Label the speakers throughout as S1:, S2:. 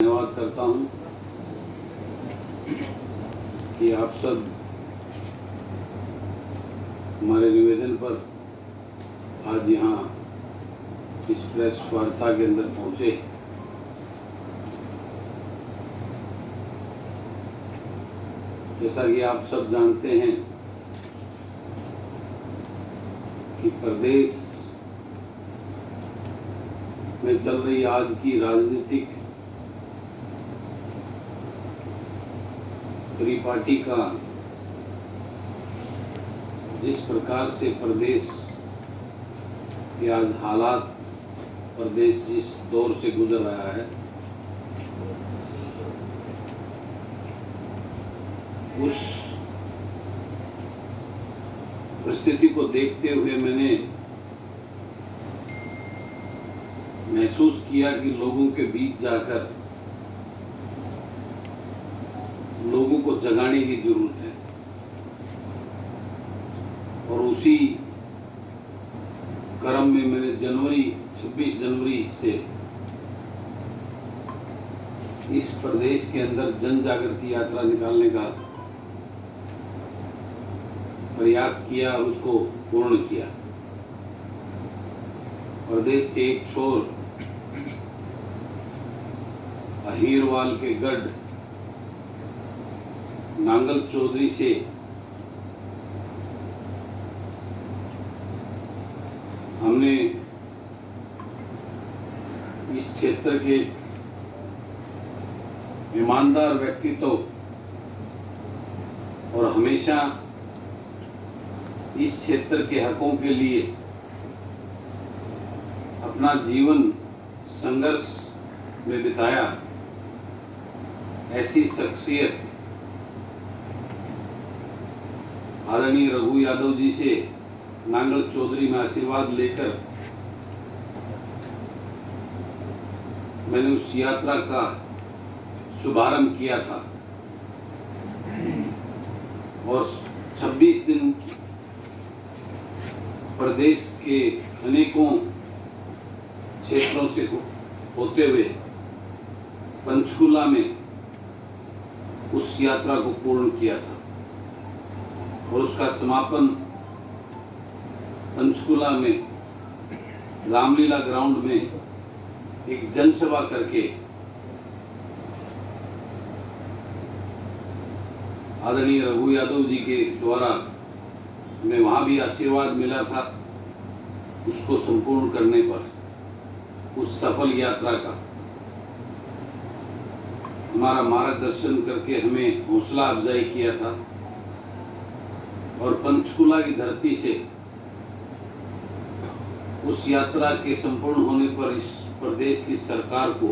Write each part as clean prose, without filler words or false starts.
S1: धन्यवाद करता हूं कि आप सब हमारे निवेदन पर आज यहाँ इस प्रेस वार्ता के अंदर पहुंचे। जैसा कि आप सब जानते हैं कि प्रदेश में चल रही आज की राजनीतिक त्रिपाठी का जिस प्रकार से प्रदेश के आज हालात, प्रदेश जिस दौर से गुजर रहा है, उस परिस्थिति को देखते हुए मैंने महसूस किया कि लोगों के बीच जाकर लोगों को जगाने की जरूरत है। और उसी क्रम में मैंने 26 जनवरी से इस प्रदेश के अंदर जन जागृति यात्रा निकालने का प्रयास किया और उसको पूर्ण किया। प्रदेश के एक छोर अहीरवाल के गढ़ नांगल चौधरी से हमने इस क्षेत्र के ईमानदार व्यक्तित्व और हमेशा इस क्षेत्र के हकों के लिए अपना जीवन संघर्ष में बिताया, ऐसी शख्सियत आदरणीय रघु यादव जी से नांगल चौधरी में आशीर्वाद लेकर मैंने उस यात्रा का शुभारंभ किया था। और 26 दिन प्रदेश के अनेकों क्षेत्रों से होते हुए पंचकुला में उस यात्रा को पूर्ण किया था और उसका समापन पंचकुला में रामलीला ग्राउंड में एक जनसभा करके आदरणीय रघु यादव जी के द्वारा हमें वहां भी आशीर्वाद मिला था। उसको संपूर्ण करने पर उस सफल यात्रा का हमारा मार्गदर्शन करके हमें हौसला अफजाई किया था। और पंचकुला की धरती से उस यात्रा के संपूर्ण होने पर इस प्रदेश की सरकार को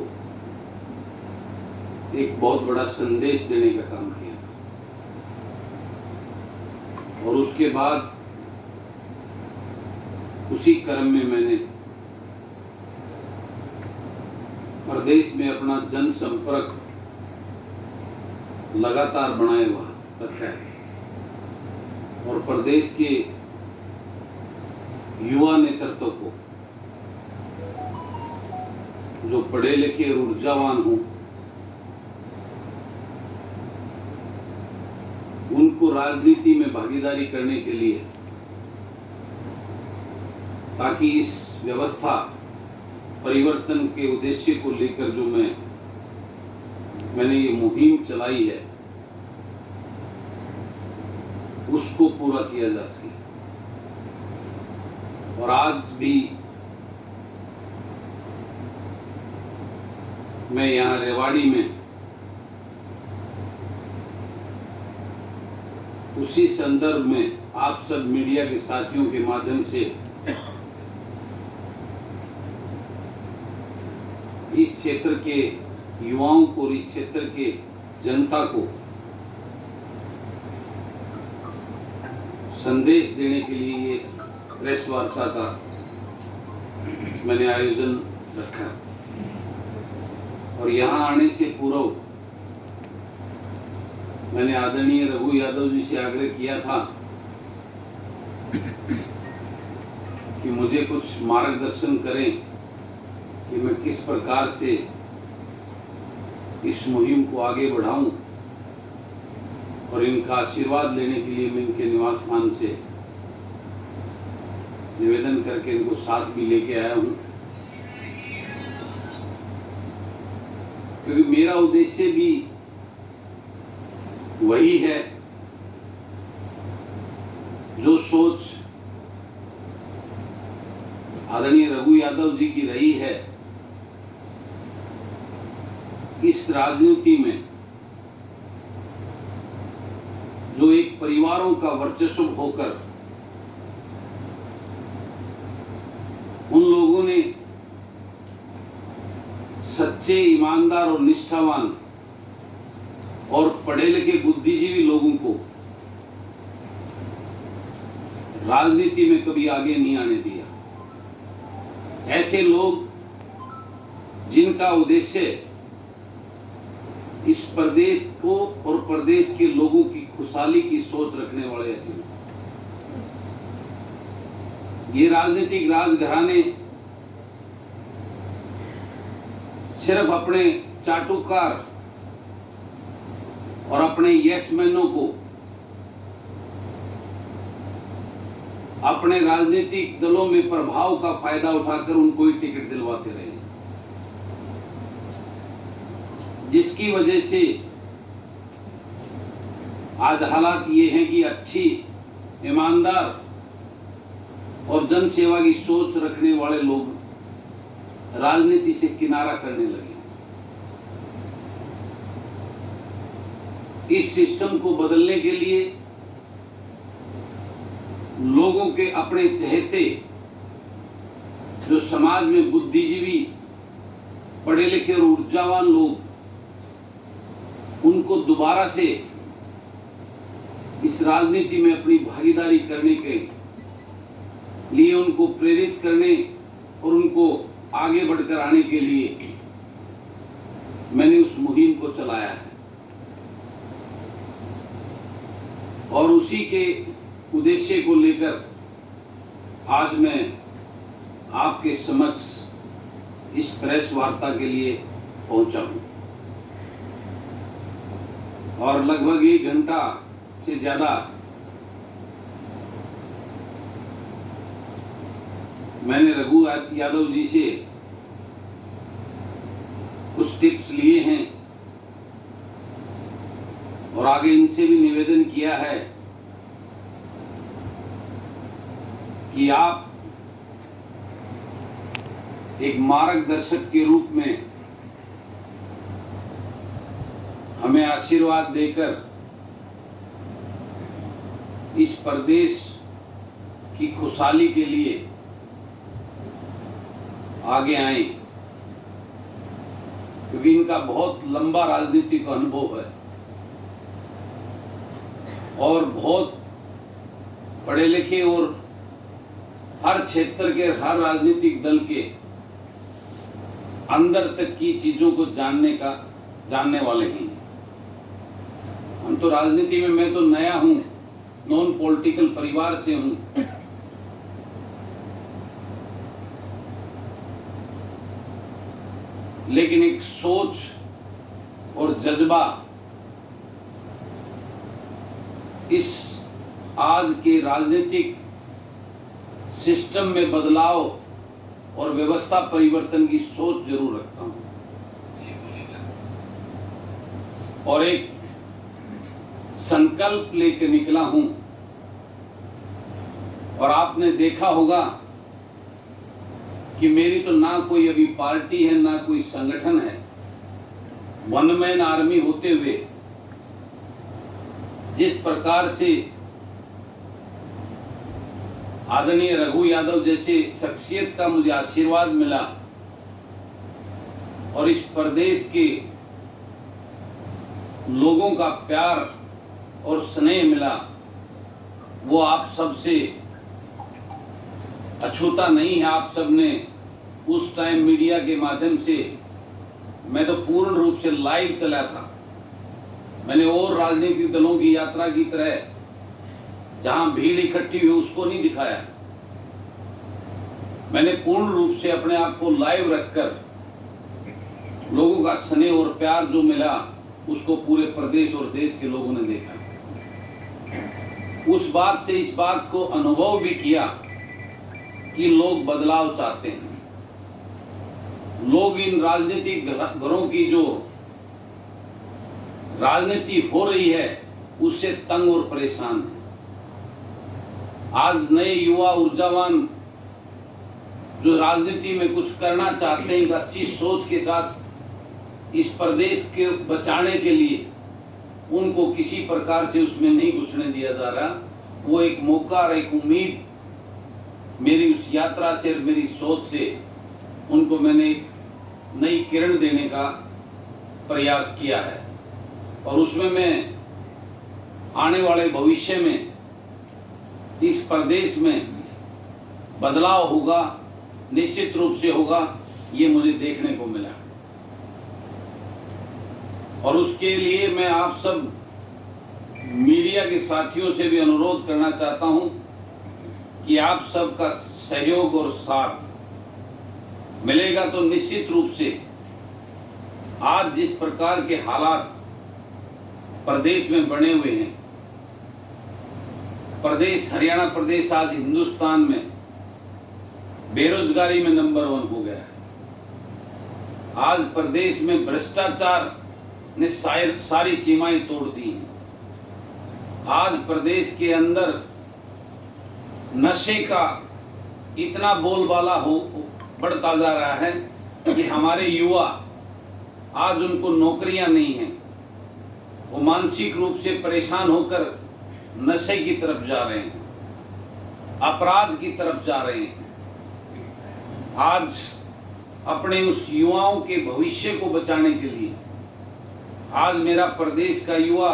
S1: एक बहुत बड़ा संदेश देने का काम किया था। और उसके बाद उसी क्रम में मैंने प्रदेश में अपना जनसंपर्क लगातार बनाए हुआ रखा है और प्रदेश के युवा नेतृत्व को, जो पढ़े लिखे और ऊर्जावान हों, उनको राजनीति में भागीदारी करने के लिए, ताकि इस व्यवस्था परिवर्तन के उद्देश्य को लेकर जो मैंने ये मुहिम चलाई है उसको पूरा किया जा सके। और आज भी मैं यहाँ रेवाड़ी में उसी संदर्भ में आप सब मीडिया के साथियों के माध्यम से इस क्षेत्र के युवाओं को और इस क्षेत्र के जनता को संदेश देने के लिए ये प्रेस वार्ता का मैंने आयोजन रखा। और यहाँ आने से पूर्व मैंने आदरणीय रघु यादव जी से आग्रह किया था कि मुझे कुछ मार्गदर्शन करें कि मैं किस प्रकार से इस मुहिम को आगे बढ़ाऊं और इनका आशीर्वाद लेने के लिए मैं इनके निवास स्थान से निवेदन करके इनको साथ भी लेके आया हूं, क्योंकि मेरा उद्देश्य भी वही है जो सोच आदरणीय रघु यादव जी की रही है। इस राजनीति में जो एक परिवारों का वर्चस्व होकर उन लोगों ने सच्चे, ईमानदार और निष्ठावान और पढ़े लिखे बुद्धिजीवी लोगों को राजनीति में कभी आगे नहीं आने दिया। ऐसे लोग जिनका उद्देश्य इस प्रदेश को और प्रदेश के लोगों की खुशहाली की सोच रखने वाले ऐसे लोग। ये राजनीतिक राजघराने सिर्फ अपने चाटुकार और अपने यशमैनों को अपने राजनीतिक दलों में प्रभाव का फायदा उठाकर उनको ही टिकट दिलवाते रहे, जिसकी वजह से आज हालात ये हैं कि अच्छी, ईमानदार और जन सेवा की सोच रखने वाले लोग राजनीति से किनारा करने लगे। इस सिस्टम को बदलने के लिए लोगों के अपने चहेते जो समाज में बुद्धिजीवी, पढ़े लिखे और ऊर्जावान लोग, उनको दोबारा से इस राजनीति में अपनी भागीदारी करने के लिए उनको प्रेरित करने और उनको आगे बढ़कर आने के लिए मैंने उस मुहिम को चलाया है। और उसी के उद्देश्य को लेकर आज मैं आपके समक्ष इस प्रेस वार्ता के लिए पहुंचा हूं और लगभग 1 घंटा से ज्यादा मैंने रघु यादव जी से कुछ टिप्स लिए हैं और आगे इनसे भी निवेदन किया है कि आप एक मार्गदर्शक के रूप में हमें आशीर्वाद देकर इस प्रदेश की खुशहाली के लिए आगे आए, क्योंकि इनका बहुत लंबा राजनीतिक अनुभव है और बहुत पढ़े लिखे और हर क्षेत्र के, हर राजनीतिक दल के अंदर तक की चीजों को जानने वाले हैं। हम तो राजनीति में, मैं तो नया हूं, नॉन पॉलिटिकल परिवार से हूं, लेकिन एक सोच और जज्बा इस आज के राजनीतिक सिस्टम में बदलाव और व्यवस्था परिवर्तन की सोच जरूर रखता हूं और एक संकल्प लेकर निकला हूं। और आपने देखा होगा कि मेरी तो ना कोई अभी पार्टी है, ना कोई संगठन है। वन मैन आर्मी होते हुए जिस प्रकार से आदरणीय रघु यादव जैसे शख्सियत का मुझे आशीर्वाद मिला और इस प्रदेश के लोगों का प्यार और स्नेह मिला, वो आप सबसे अछूता नहीं है। आप सबने उस टाइम मीडिया के माध्यम से, मैं तो पूर्ण रूप से लाइव चला था, मैंने और राजनीतिक दलों की यात्रा की तरह जहां भीड़ इकट्ठी हुई उसको नहीं दिखाया। मैंने पूर्ण रूप से अपने आप को लाइव रखकर लोगों का स्नेह और प्यार जो मिला उसको पूरे प्रदेश और देश के लोगों ने देखा। उस बात से इस बात को अनुभव भी किया कि लोग बदलाव चाहते हैं। लोग इन राजनीतिक घरों की जो राजनीति हो रही है उससे तंग और परेशान है। आज नए युवा ऊर्जावान जो राजनीति में कुछ करना चाहते हैं, एक अच्छी सोच के साथ इस प्रदेश के बचाने के लिए उनको किसी प्रकार से उसमें नहीं घुसने दिया जा रहा। वो एक मौका और एक उम्मीद मेरी उस यात्रा से, मेरी सोच से उनको मैंने नई किरण देने का प्रयास किया है। और उसमें मैं आने वाले भविष्य में इस प्रदेश में बदलाव होगा, निश्चित रूप से होगा, ये मुझे देखने को मिला। और उसके लिए मैं आप सब मीडिया के साथियों से भी अनुरोध करना चाहता हूं कि आप सबका सहयोग और साथ मिलेगा तो निश्चित रूप से आज जिस प्रकार के हालात प्रदेश में बने हुए हैं, प्रदेश हरियाणा प्रदेश आज हिंदुस्तान में बेरोजगारी में नंबर 1 हो गया है। आज प्रदेश में भ्रष्टाचार ने सारी सीमाएं तोड़ दी हैं। आज प्रदेश के अंदर नशे का इतना बोलबाला बढ़ता जा रहा है कि हमारे युवा आज उनको नौकरियां नहीं हैं। वो मानसिक रूप से परेशान होकर नशे की तरफ जा रहे हैं, अपराध की तरफ जा रहे हैं। आज अपने उस युवाओं के भविष्य को बचाने के लिए आज मेरा प्रदेश का युवा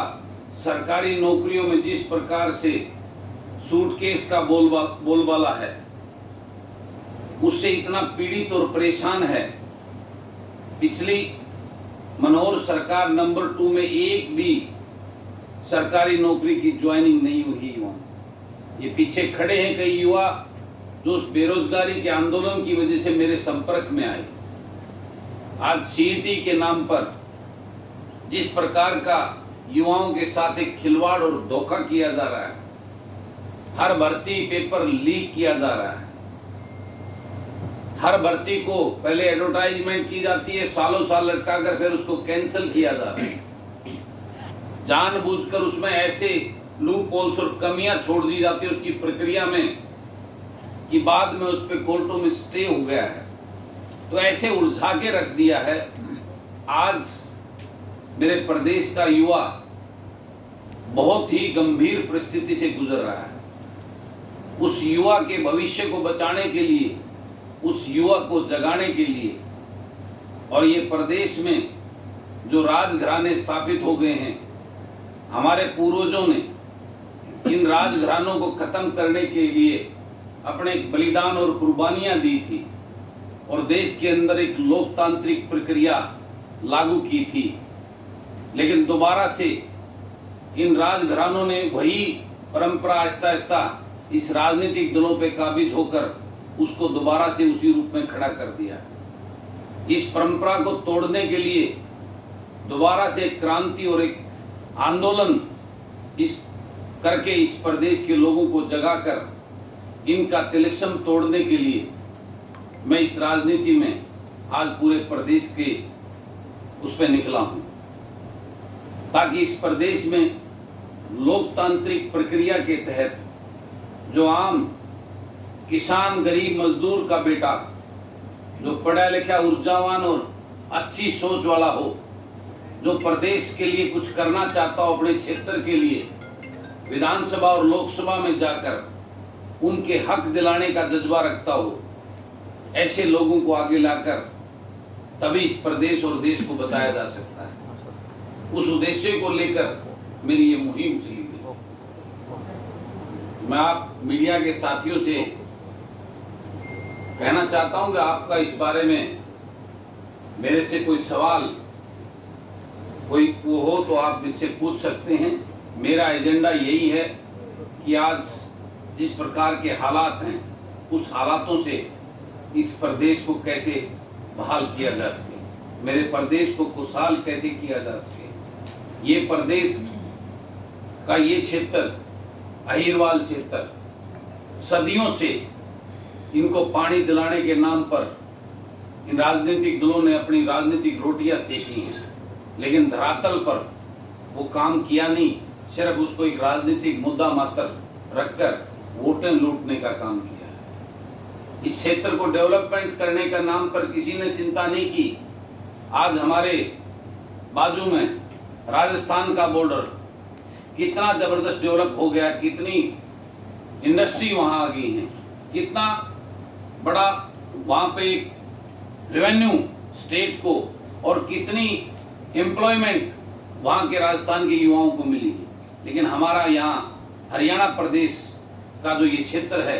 S1: सरकारी नौकरियों में जिस प्रकार से सूटकेस का बोलबाला है, उससे इतना पीड़ित और परेशान है। पिछली मनोहर सरकार नंबर 2 में एक भी सरकारी नौकरी की ज्वाइनिंग नहीं हुई युवाओं। ये पीछे खड़े हैं कई युवा जो उस बेरोजगारी के आंदोलन की वजह से मेरे संपर्क में आए। आज सीईटी के नाम पर जिस प्रकार का युवाओं के साथ एक खिलवाड़ और धोखा किया जा रहा है, हर भर्ती पेपर लीक किया जा रहा है। हर भर्ती को पहले एडवर्टाइजमेंट की जाती है, सालों साल लटका कर फिर उसको कैंसिल किया जा रहा है। जानबूझकर उसमें ऐसे लूप होल्स और कमियां छोड़ दी जाती है उसकी प्रक्रिया में कि बाद में उस पर कोर्टों में स्टे हो गया है। तो ऐसे उलझा के रख दिया है। आज मेरे प्रदेश का युवा बहुत ही गंभीर परिस्थिति से गुजर रहा है। उस युवा के भविष्य को बचाने के लिए, उस युवा को जगाने के लिए, और ये प्रदेश में जो राजघराने स्थापित हो गए हैं, हमारे पूर्वजों ने इन राजघरानों को खत्म करने के लिए अपने बलिदान और कुर्बानियां दी थी और देश के अंदर एक लोकतांत्रिक प्रक्रिया लागू की थी। लेकिन दोबारा से इन राजघरानों ने वही परंपरा आहिस्ता आहिस्ता इस राजनीतिक दलों पे काबिज होकर उसको दोबारा से उसी रूप में खड़ा कर दिया। इस परंपरा को तोड़ने के लिए दोबारा से एक क्रांति और एक आंदोलन करके इस प्रदेश के लोगों को जगाकर इनका तिलिस्म तोड़ने के लिए मैं इस राजनीति में आज पूरे प्रदेश के उस पर निकला हूं, ताकि इस प्रदेश में लोकतांत्रिक प्रक्रिया के तहत जो आम किसान, गरीब मजदूर का बेटा जो पढ़ा लिखा, ऊर्जावान और अच्छी सोच वाला हो, जो प्रदेश के लिए कुछ करना चाहता हो, अपने क्षेत्र के लिए विधानसभा और लोकसभा में जाकर उनके हक दिलाने का जज्बा रखता हो, ऐसे लोगों को आगे लाकर तभी इस प्रदेश और देश को बचाया जा सकता है। उस उद्देश्य को लेकर मेरी ये मुहिम चली गई। मैं आप मीडिया के साथियों से कहना चाहता हूं कि आपका इस बारे में मेरे से कोई सवाल कोई वो हो तो आप इससे पूछ सकते हैं। मेरा एजेंडा यही है कि आज जिस प्रकार के हालात हैं, उस हालातों से इस प्रदेश को कैसे बहाल किया जा सके। मेरे प्रदेश को खुशहाल कैसे किया जा सके। ये प्रदेश का ये क्षेत्र, अहिरवाल क्षेत्र, सदियों से इनको पानी दिलाने के नाम पर इन राजनीतिक दलों ने अपनी राजनीतिक रोटियां सेकी हैं, लेकिन धरातल पर वो काम किया नहीं, सिर्फ उसको एक राजनीतिक मुद्दा मात्र रखकर वोटें लूटने का काम किया है। इस क्षेत्र को डेवलपमेंट करने का नाम पर किसी ने चिंता नहीं की। आज हमारे बाजू में राजस्थान का बॉर्डर कितना जबरदस्त डेवलप हो गया, कितनी इंडस्ट्री वहां आ गई है, कितना बड़ा वहां पे एक रेवेन्यू स्टेट को और कितनी एम्प्लॉयमेंट वहां के राजस्थान के युवाओं को मिली है। लेकिन हमारा यहाँ हरियाणा प्रदेश का जो ये क्षेत्र है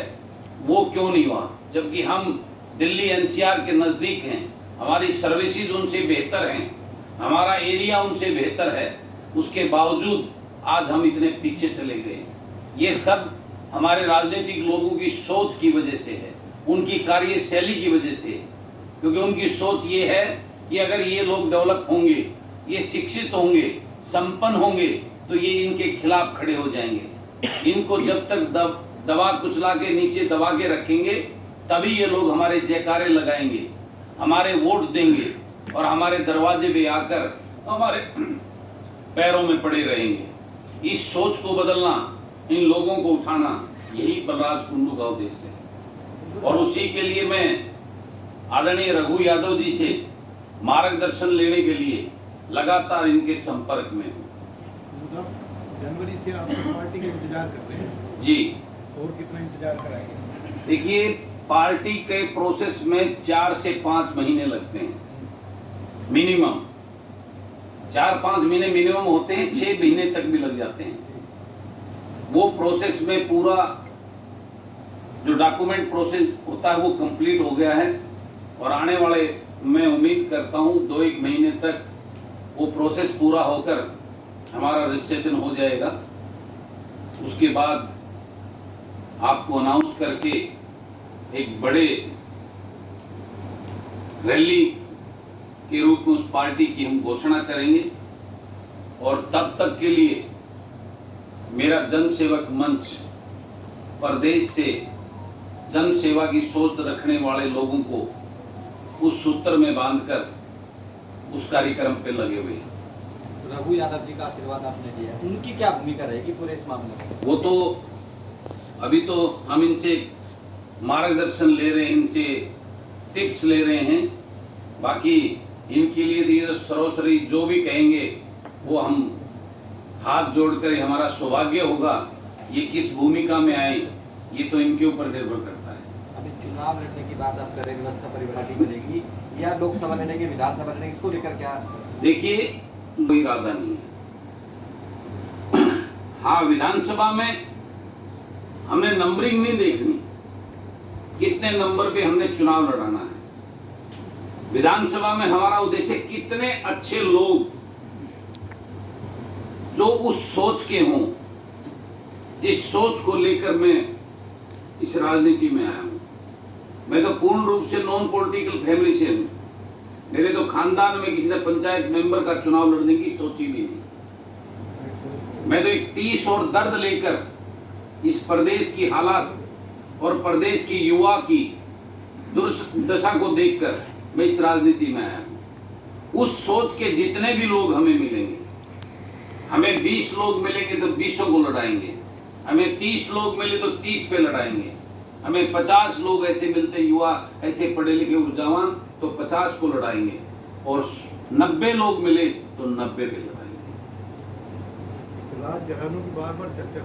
S1: वो क्यों नहीं हुआ, जबकि हम दिल्ली एनसीआर के नज़दीक हैं, हमारी सर्विसेज उनसे बेहतर हैं, हमारा एरिया उनसे बेहतर है, उसके बावजूद आज हम इतने पीछे चले गए। ये सब हमारे राजनीतिक लोगों की सोच की वजह से है, उनकी कार्यशैली की वजह से, क्योंकि उनकी सोच ये है कि अगर ये लोग डेवलप होंगे, ये शिक्षित होंगे, संपन्न होंगे, तो ये इनके खिलाफ खड़े हो जाएंगे। इनको जब तक दबा कुचला के नीचे दबा के रखेंगे, तभी ये लोग हमारे जयकारे लगाएंगे, हमारे वोट देंगे और हमारे दरवाजे पे आकर हमारे पैरों में पड़े रहेंगे। इस सोच को बदलना, इन लोगों को उठाना, यही बलराज कुंडू का उद्देश्य है। और उसी के लिए मैं आदरणीय रघु यादव जी से मार्गदर्शन लेने के लिए लगातार इनके संपर्क में हूँ।
S2: जनवरी से आप पार्टी का इंतजार कर रहे हैं
S1: जी,
S2: और कितना इंतजार कराएंगे?
S1: देखिए, पार्टी के प्रोसेस में 4 से 5 महीने लगते हैं मिनिमम। 4-5 महीने मिनिमम होते हैं, 6 महीने तक भी लग जाते हैं। वो प्रोसेस में पूरा जो डॉक्यूमेंट प्रोसेस होता है वो कंप्लीट हो गया है और आने वाले, मैं उम्मीद करता हूँ 2-1 महीने तक वो प्रोसेस पूरा होकर हमारा रजिस्ट्रेशन हो जाएगा। उसके बाद आपको अनाउंस करके एक बड़े रैली के रूप में उस पार्टी की हम घोषणा करेंगे और तब तक के लिए मेरा जन सेवक मंच प्रदेश से जन सेवा की सोच रखने वाले लोगों को उस सूत्र में बांधकर उस कार्यक्रम पे लगे हुए हैं।
S3: रघु यादव जी का आशीर्वाद आपने दिया, उनकी क्या भूमिका रहेगी पूरे इस मामले में?
S1: वो तो अभी तो हम इनसे मार्गदर्शन ले रहे हैं, इनसे टिप्स ले रहे हैं। बाकी इनके लिए ये सर्वोपरि जो भी कहेंगे वो हम हाथ जोड़कर, हमारा सौभाग्य होगा। ये किस भूमिका में आए ये तो इनके ऊपर निर्भर करता है।
S3: अभी चुनाव लड़ने की बात आप कर रहे हैं, व्यवस्था परिवार बनेगी या लोकसभा लड़ने की, विधानसभा लड़ने, इसको लेकर क्या?
S1: देखिए, कोई इरादा नहीं है। हाँ, विधानसभा में हमने नंबरिंग नहीं देखनी, कितने नंबर पे हमने चुनाव लड़ाना है। विधानसभा में हमारा उद्देश्य कितने अच्छे लोग जो उस सोच के हों, इस सोच को लेकर मैं इस राजनीति में आया हूं। मैं तो पूर्ण रूप से नॉन पॉलिटिकल फैमिली से हूं। मेरे तो खानदान में किसी ने पंचायत मेंबर का चुनाव लड़ने की सोची भी नहीं। मैं तो एक टीस और दर्द लेकर इस प्रदेश की हालात और प्रदेश की युवा की दुर्दशा को देखकर मैं इस राजनीति में आया हूं। उस सोच के जितने भी लोग हमें मिलेंगे, हमें 20 लोग मिलेंगे तो 20 को लड़ाएंगे, हमें 30 लोग मिले तो 30 पे लड़ाएंगे, हमें 50 लोग ऐसे मिलते, युवा ऐसे पढ़े लिखे ऊर्जावान, तो 50 को लड़ाएंगे, और 90 लोग मिले तो 90 पे लड़ाएंगे।
S2: राज घरानों की बार-बार चर्चा